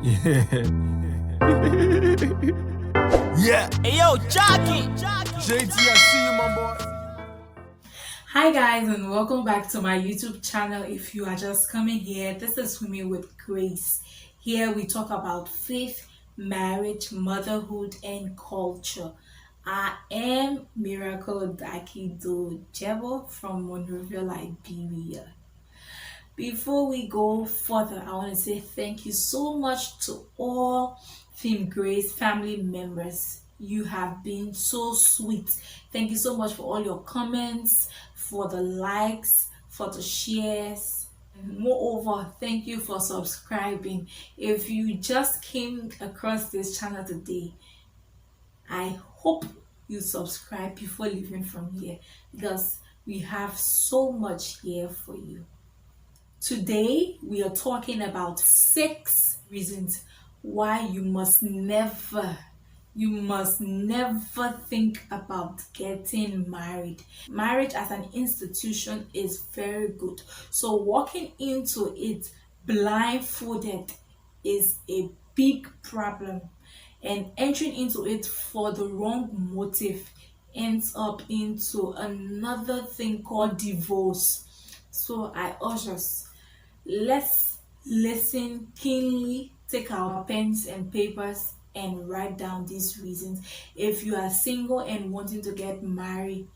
Yeah. Hey yo, Jockey! JT, I see you, my boy. Hi guys, and welcome back to my YouTube channel. If you are just coming here, this is Swimming with Grace. Here we talk about faith, marriage, motherhood, and culture. I am Miracle Dakido Jebo from Monrovia, Liberia. Before we go further, I want to say thank you so much to all Team Grace family members. You have been so sweet. Thank you so much for all your comments, for the likes, for the shares. Moreover, thank you for subscribing. If you just came across this channel today, I hope you subscribe before leaving from here because we have so much here for you. Today, we are talking about 6 reasons why you must never think about getting married. Marriage as an institution is very good. So walking into it blindfolded is a big problem. And entering into it for the wrong motive ends up into another thing called divorce. So I urge us, let's listen keenly, take our pens and papers and write down these reasons. If you are single and wanting to get married,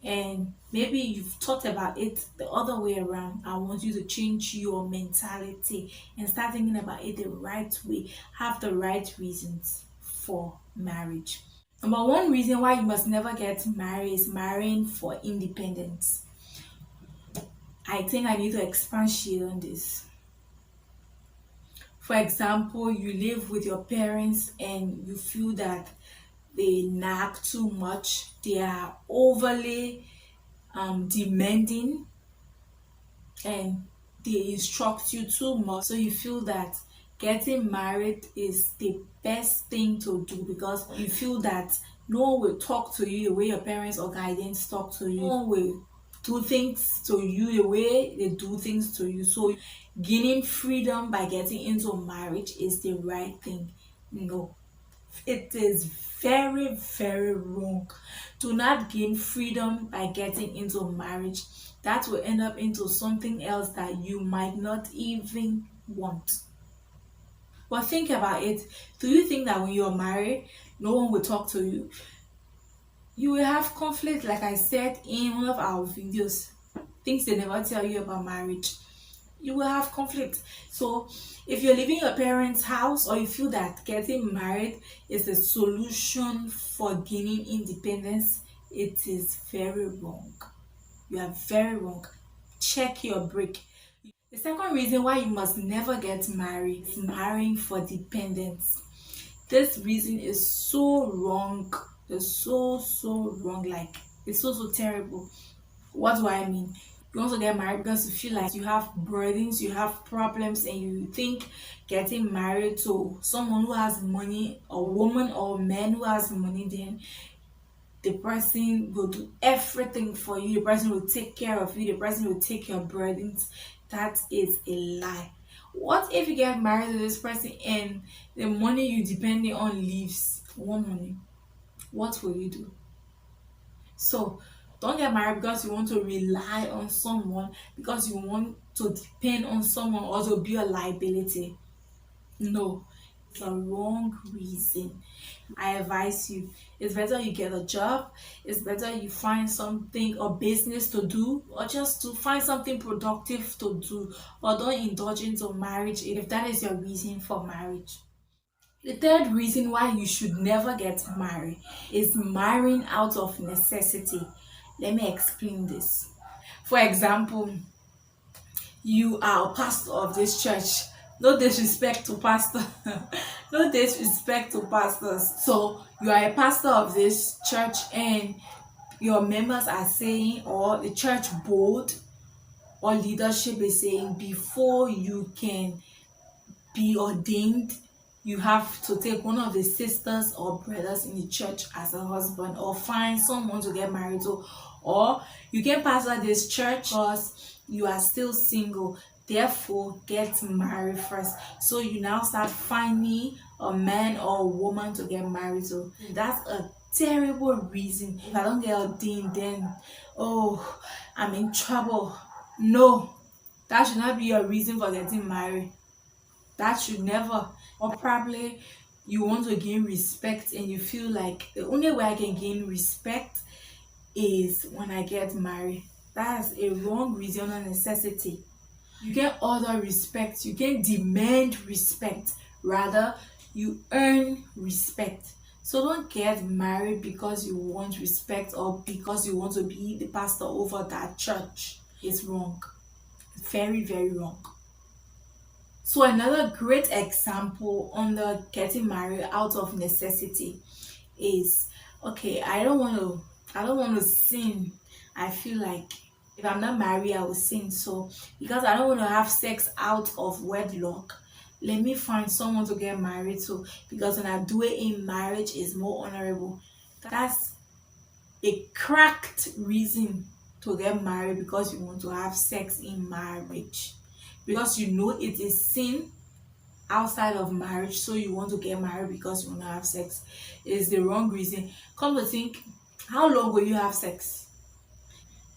and maybe you've thought about it the other way around, I want you to change your mentality and start thinking about it the right way. Have the right reasons for marriage. Number one reason why you must never get married is marrying for independence. I think I need to expatiate on this. For example, you live with your parents and you feel that they nag too much, they are overly demanding, and they instruct you too much. So you feel that getting married is the best thing to do because you feel that no one will talk to you the way your parents or guardians talk to you. No one will do things to you the way they do things to you. So gaining freedom by getting into marriage is the right thing. No, it is very, very wrong. Do not gain freedom by getting into marriage. That will end up into something else that you might not even want. But think about it. Do you think that when you're married, no one will talk to you? You will have conflict, like I said in one of our videos. Things they never tell you about marriage. You will have conflict. So if you're leaving your parents' house or you feel that getting married is a solution for gaining independence, it is very wrong. You are very wrong. Check your break. The second reason why you must never get married is marrying for dependence. This reason is so wrong. It's so wrong. Like it's so terrible. What do I mean? You want to get married because you feel like you have burdens, you have problems, and you think getting married to someone who has money, a woman or a man who has money, then the person will do everything for you, the person will take care of you, the person will take your burdens. That is a lie. What if you get married to this person and the money you depending on leaves? One money. What will you do? So don't get married because you want to rely on someone, because you want to depend on someone or to be a liability. No, it's a wrong reason. I advise you, it's better you get a job, it's better you find something or business to do, or just to find something productive to do, or don't indulge into marriage if that is your reason for marriage. The third reason why you should never get married is marrying out of necessity. Let me explain this. For example, you are a pastor of this church. No disrespect to pastor. No disrespect to pastors. So you are a pastor of this church and your members are saying, or the church board or leadership is saying, before you can be ordained, you have to take one of the sisters or brothers in the church as a husband, or find someone to get married to, or you can pastor this church because you are still single. Therefore, get married first. So you now start finding a man or a woman to get married to. That's a terrible reason. If I don't get ordained, then oh, I'm in trouble. No, that should not be your reason for getting married. That should never. Or probably you want to gain respect and you feel like the only way I can gain respect is when I get married. That's a wrong reason or necessity. You can order respect, you can demand respect. Rather, you earn respect. So don't get married because you want respect or because you want to be the pastor over that church. It's wrong. Very, very wrong. So another great example on the getting married out of necessity is, okay, I don't want to sin. I feel like if I'm not married I will sin. So because I don't want to have sex out of wedlock, let me find someone to get married to, because when I do it in marriage is more honorable. That's a cracked reason to get married, because you want to have sex in marriage, because you know it is sin outside of marriage, so you want to get married because you want to have sex. It is the wrong reason. Come to think, how long will you have sex?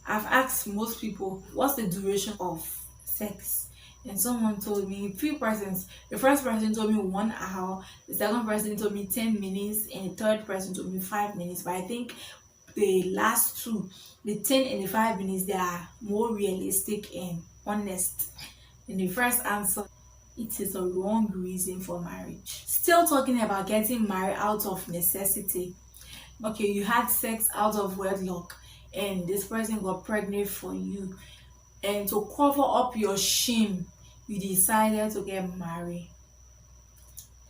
I've asked most people what's the duration of sex, and someone told me, three persons. The first person told me 1 hour, the second person told me 10 minutes, and the third person told me 5 minutes. But I think the last two, the 10 and the 5 minutes, they are more realistic and honest. In the first answer, it is a wrong reason for marriage. Still talking about getting married out of necessity. Okay, you had sex out of wedlock and this person got pregnant for you, and to cover up your shame, you decided to get married.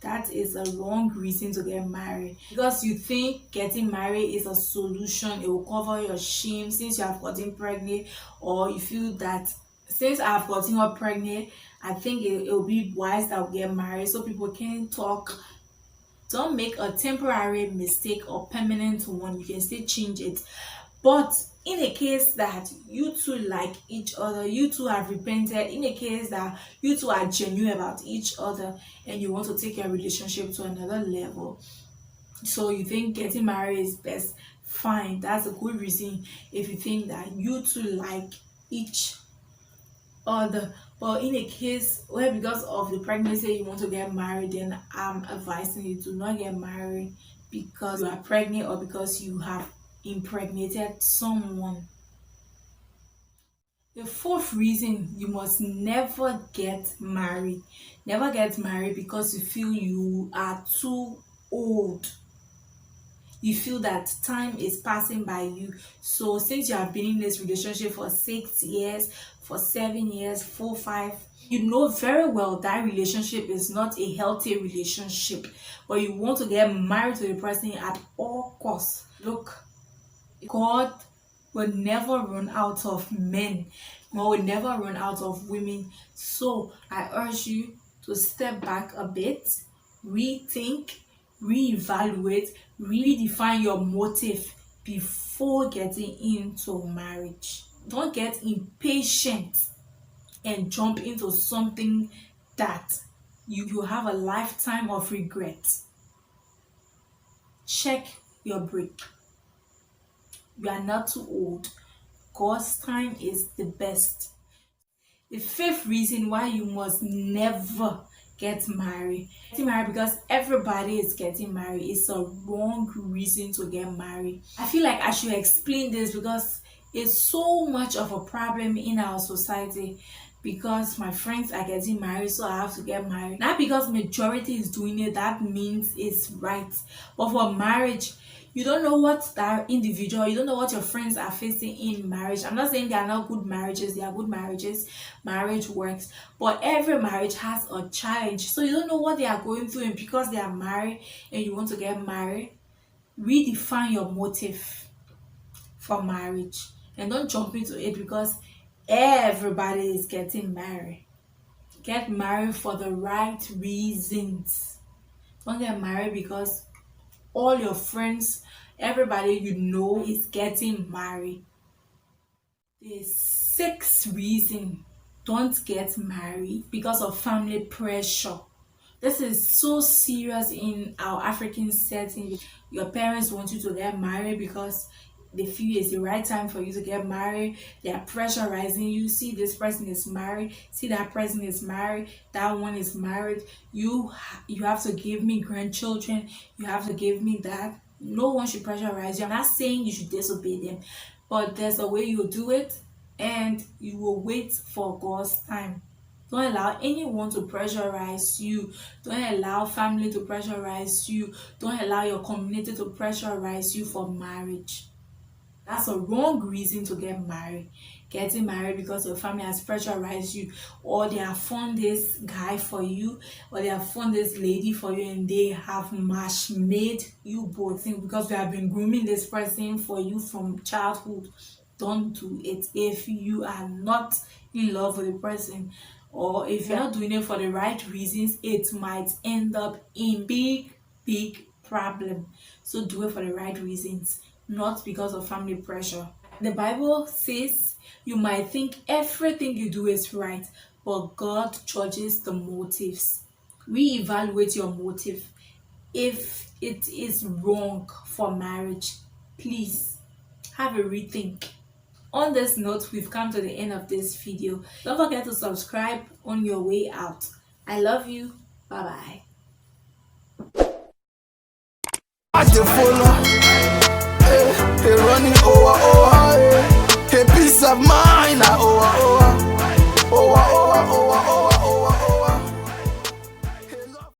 That is a wrong reason to get married, because you think getting married is a solution. It will cover your shame since you have gotten pregnant, or you feel that since I've gotten her pregnant, I think it will be wise that we get married so people can talk. Don't make a temporary mistake or permanent one. You can still change it. But in a case that you two like each other, you two have repented, in a case that you two are genuine about each other and you want to take your relationship to another level, so you think getting married is best, fine. That's a good reason if you think that you two like each other. But in a case where because of the pregnancy you want to get married, then I'm advising you to not get married because you are pregnant or because you have impregnated someone. The fourth reason you must never get married. Never get married because you feel you are too old. You feel that time is passing by you. So since you have been in this relationship for 6 years, for 7 years, 4, 5, you know very well that relationship is not a healthy relationship, but you want to get married to the person at all costs. Look, God will never run out of men. God will never run out of women. So I urge you to step back a bit, rethink, reevaluate, redefine your motive before getting into marriage. Don't get impatient and jump into something that you have a lifetime of regret. Check your break. You are not too old. God's time is the best. The fifth reason why you must never get married. Getting married because everybody is getting married is a wrong reason to get married. I feel like I should explain this because it's so much of a problem in our society. Because my friends are getting married, so I have to get married. Not because majority is doing it, that means it's right. But for marriage, you don't know what that individual, you don't know what your friends are facing in marriage. I'm not saying they are not good marriages, they are good marriages. Marriage works, but every marriage has a challenge. So you don't know what they are going through, and because they are married and you want to get married, redefine your motive for marriage and don't jump into it because everybody is getting married. Get married for the right reasons. Don't get married because all your friends, everybody you know is getting married. The sixth reason don't get married because of family pressure. This is so serious in our African setting. Your parents want you to get married because they feel it's the right time for you to get married. They are pressurizing you. See, this person is married. See, that person is married. That one is married. You have to give me grandchildren. You have to give me that. No one should pressurize you. I'm not saying you should disobey them, but there's a way you do it, and you will wait for God's time. Don't allow anyone to pressurize you. Don't allow family to pressurize you. Don't allow your community to pressurize you for marriage. That's a wrong reason to get married. Getting married because your family has pressurized you, or they have found this guy for you, or they have found this lady for you, and they have match made you both because we have been grooming this person for you from childhood. Don't do it if you are not in love with the person, or if you're not doing it for the right reasons. It might end up in big problem. So do it for the right reasons, not because of family pressure. The Bible says you might think everything you do is right, but God judges the motives. Reevaluate your motive. If it is wrong for marriage, please have a rethink. On this note, we've come to the end of this video. Don't forget to subscribe on your way out. I love you. Bye bye. Hey, running over, hey, peace of mind.